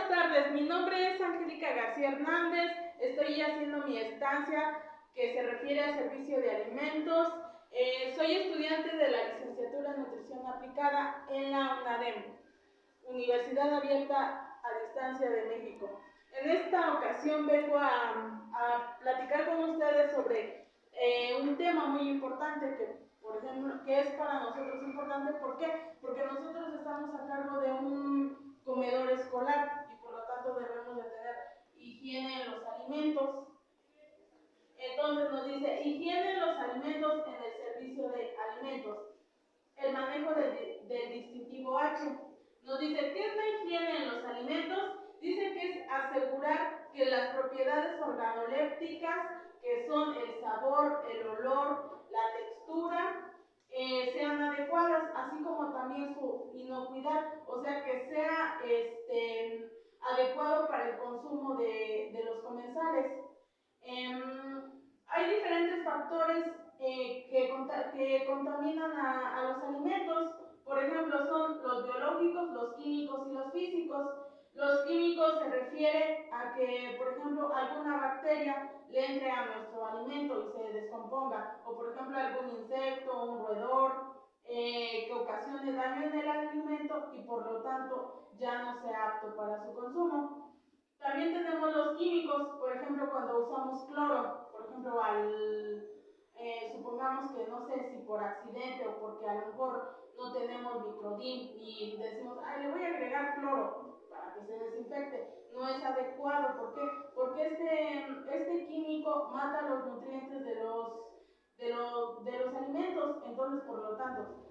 Buenas tardes, mi nombre es Angélica García Hernández, estoy haciendo mi estancia que se refiere al servicio de alimentos. Soy estudiante de la licenciatura en Nutrición Aplicada en la UNADEM, Universidad Abierta a Distancia de México. En esta ocasión vengo a platicar con ustedes sobre un tema muy importante por ejemplo, que es para nosotros importante. ¿Por qué? Porque nosotros estamos a cargo de un comedor escolar y por lo tanto debemos de tener higiene en los alimentos. Entonces nos dice higiene en los alimentos en el servicio de alimentos. El manejo del distintivo H. Nos dice, ¿qué es la higiene en los alimentos? Dice que es asegurar que las propiedades organolépticas, que son el sabor, el olor, la textura, sean adecuadas, así como también su inocuidad, o sea que sea adecuado para el consumo de los comensales. Hay diferentes factores que contaminan a los alimentos. Por ejemplo, son los biológicos, los químicos y los físicos. Los químicos se refiere a que, por ejemplo, alguna bacteria le entre a nuestro alimento y se descomponga, o por ejemplo algún insecto, un roedor, que ocasione daño en el alimento y por lo tanto ya no sea apto para su consumo. También tenemos los químicos, por ejemplo, cuando usamos cloro, por ejemplo, supongamos que no sé si por accidente o porque a lo mejor no tenemos microdin y decimos, ay, le voy a agregar cloro para que se desinfecte. No es adecuado. ¿Por qué? Porque este químico mata los nutrientes de los alimentos. Entonces, por lo tanto,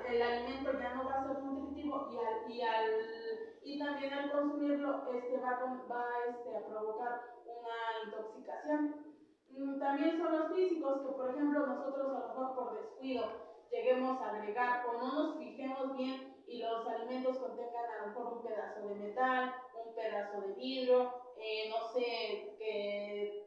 el alimento ya no va a ser nutritivo y también al consumirlo va a provocar una intoxicación. También son los físicos, que por ejemplo nosotros a lo mejor por descuido lleguemos a agregar o no nos fijemos bien y los alimentos contengan a lo mejor un pedazo de metal, un pedazo de vidrio, no sé, que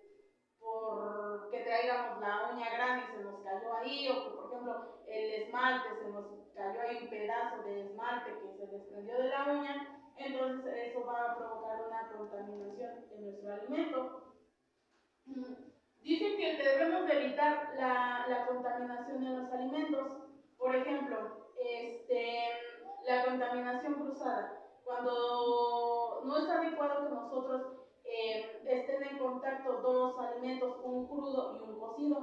traigamos la uña grande y se nos cayó ahí, o que por ejemplo el esmalte se nos cayó ahí, un pedazo de esmalte que se desprendió de la uña. Entonces eso va a provocar una contaminación en nuestro alimento. Dice que debemos de evitar la contaminación en los alimentos. Por ejemplo, la contaminación cruzada. Cuando no es adecuado que nosotros estén en contacto dos alimentos, un crudo y un cocido.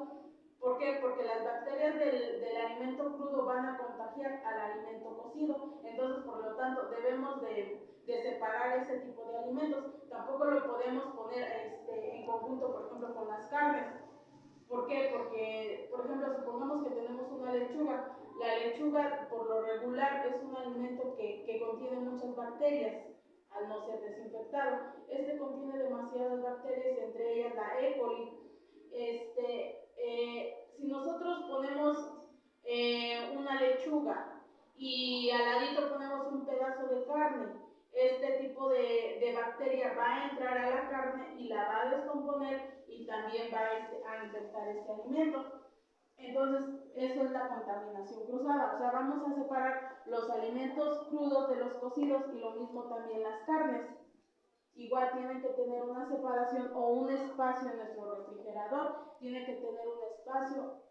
¿Por qué? Porque las bacterias del alimento crudo van a contagiar al alimento cocido. Entonces, por lo tanto, debemos de separar ese tipo de alimentos. Tampoco lo podemos poner en conjunto, por ejemplo, con las carnes. ¿Por qué? Porque, por ejemplo, supongamos que tenemos una lechuga. La lechuga, por lo regular, es un alimento que contiene muchas bacterias al no ser desinfectado. Contiene demasiadas bacterias, entre ellas la E. coli. Si nosotros ponemos una lechuga y al ladito ponemos un pedazo de carne, este tipo de bacteria va a entrar a la carne y la va a descomponer y también va a infectar este alimento. Entonces, eso es la contaminación cruzada. O sea, vamos a separar los alimentos crudos de los cocidos y lo mismo también las carnes. Igual tienen que tener una separación o un espacio en nuestro refrigerador. Tiene que tener un espacio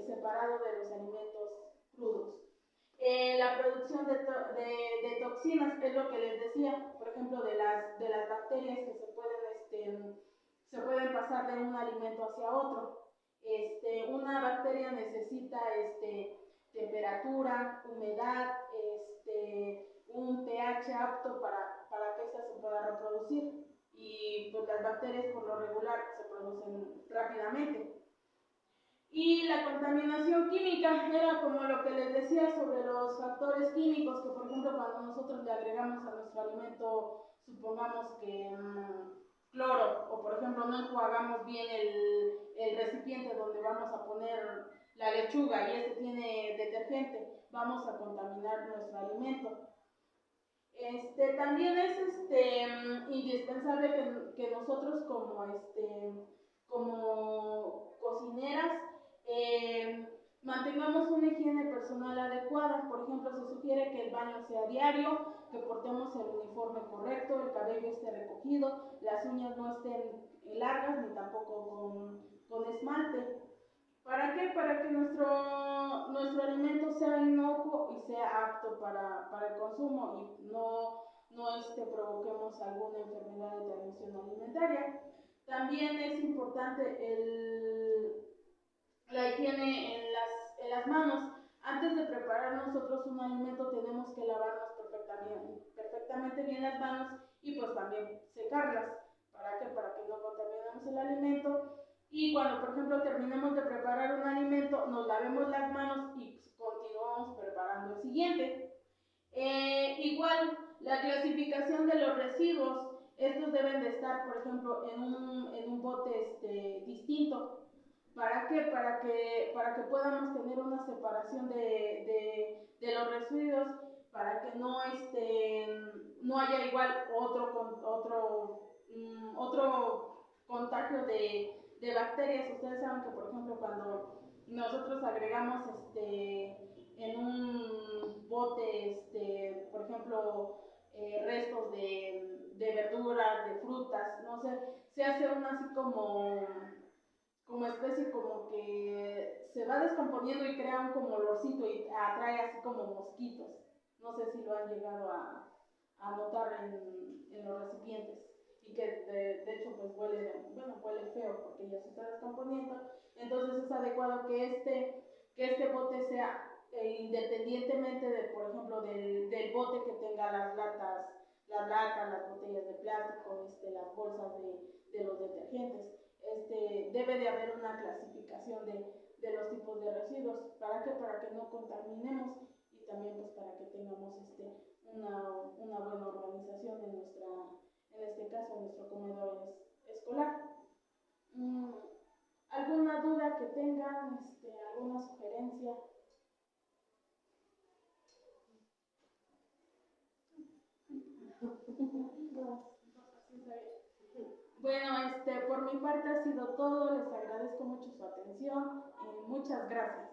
separado de los alimentos crudos. La producción de toxinas es lo que les decía, por ejemplo, de las bacterias que se pueden pasar de un alimento hacia otro. Una bacteria necesita temperatura, humedad, un pH apto para que ésta se pueda reproducir. Y pues las bacterias por lo regular se producen rápidamente. Y la contaminación química era como lo que les decía sobre los factores químicos, que por ejemplo cuando nosotros le agregamos a nuestro alimento, supongamos que cloro, o por ejemplo no enjuagamos bien el recipiente donde vamos a poner la lechuga y este tiene detergente, vamos a contaminar nuestro alimento. También es indispensable que nosotros como cocineras mantengamos una higiene personal adecuada. Por ejemplo, se sugiere que el baño sea diario, que portemos el uniforme correcto, el cabello esté recogido, las uñas no estén largas ni tampoco con esmalte. ¿Para qué? Para que nuestro alimento sea inocuo y sea apto para el consumo y no provoquemos alguna enfermedad de transmisión alimentaria. También es importante la higiene en las manos. Antes de preparar nosotros un alimento tenemos que lavarnos perfectamente bien las manos y pues también secarlas. ¿Para qué? Para que no contaminemos el alimento. Y cuando, por ejemplo, terminemos de preparar un alimento, nos lavemos las manos y continuamos preparando el siguiente. Igual, la clasificación de los residuos, estos deben de estar, por ejemplo, en un bote distinto. ¿Para qué? Para que podamos tener una separación de los residuos, para que no haya igual otro contagio de bacterias. Ustedes saben que, por ejemplo, cuando nosotros agregamos en un bote, por ejemplo, restos de verduras, de frutas, no sé, se hace una así como especie como que se va descomponiendo y crea un como olorcito y atrae así como mosquitos. No sé si lo han llegado a notar en los recipientes y que de hecho pues huele feo porque ya se está descomponiendo. Entonces es adecuado que este bote sea independientemente de, por ejemplo, del bote que tenga las latas, las botellas de plástico, las bolsas de los detergentes. Debe de haber una clasificación de los tipos de residuos. ¿Para qué? Para que no contaminemos y también pues para que tengamos una buena organización en este caso, en nuestro comedor escolar. ¿Alguna duda que tengan? ¿Alguna sugerencia? Bueno, por mi parte ha sido todo. Les agradezco mucho su atención. Muchas gracias.